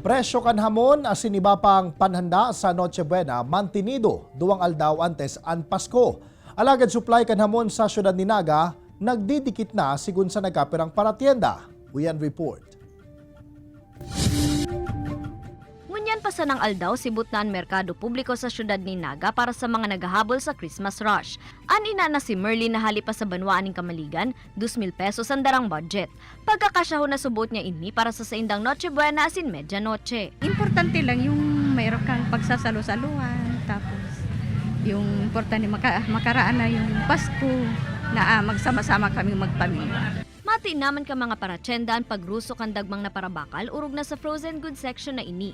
Presyo kan hamon asin iba pang panhanda sa Noche Buena mantinido duwang aldaw antes an Pasko. Alagad supply kan hamon sa syudad ni Naga nagdidikit na sigun sa nagkapirang paratienda. Uyan report. Ngunyan pa sa ng aldaw sibut na ang merkado publiko sa syudad ni Naga para sa mga naghahabol sa Christmas rush. Anina na si Merlin na hali pa sa banwaan ng Kamaligan, 2,000 pesos ang darang budget. Pagkakasyaho na subot niya ini para sa saindang Noche Buena asin Medianoche. Importante lang yung mayroon kang pagsasalo-saluhan, tapos yung importante makaraan na yung Pasko na magsama-sama kami magpamilya. Mati naman ka mga paratsyendaan pagruso kan dagmang na parabakal urog na sa frozen goods section na ini.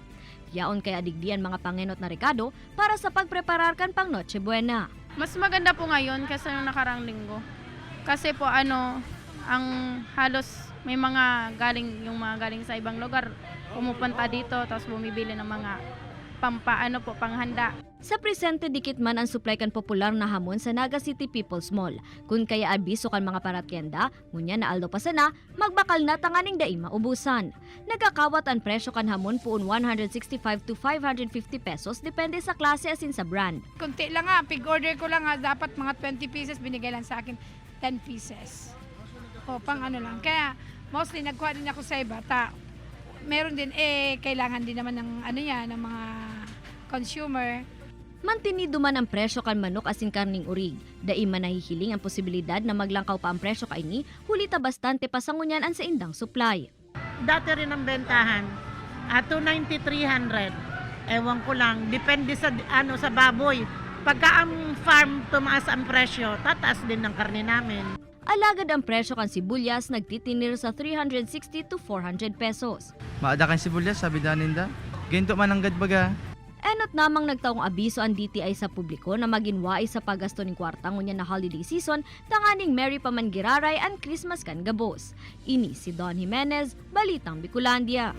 Yaon kaya digdian mga pangenot na rekado para sa pagpreparar kan pang Noche Buena. Mas maganda po ngayon kasi yung nakarang linggo. Kasi po ang halos may mga galing sa ibang lugar pumupunta dito tapos bumibili ng mga panghanda. Sa presente dikit man ang supply kan popular na hamon sa Naga City People's Mall. Kun kaya abiso kan mga paratyenda, ngunya na aldo pa sana, magbakal na tanganing daing maubusan. Nagkakawat ang presyo kan hamon puun 165 to 550 pesos depende sa klase asin sa brand. Kunti lang nga, pig-order ko lang nga, dapat mga 20 pieces, binigay lang sa akin 10 pieces. O, pang ano lang. Kaya, mostly, nagkuha din ako sa iba. Meron din, kailangan din naman ng, ng mga consumer. Mantinido man ang presyo kan manok asin karning urig. Dai man nahihiling ang posibilidad na maglangkaw pa ang presyo kaini, hulita bastante pa sa ngunyan ang sa indang supply. Dati rin ang bentahan, 290, 300. Ewan ko lang, depende sa sa baboy. Pagka ang farm tumaas ang presyo, tataas din ng karne namin. Alagad ang presyo kan sibuyas nagtitinir sa 360 to 400 pesos. Maada kan sibuyas, sabi daninda. Ginto man ang gadbaga. Enot namang nagtaong abiso ang DTI sa publiko na maginwai sa paggasto ng kwarta ngunyan na holiday season tanganing Merry Pamangiraray ang Christmas kan gabos. Ini si Don Jimenez, Balitang Bicolandia.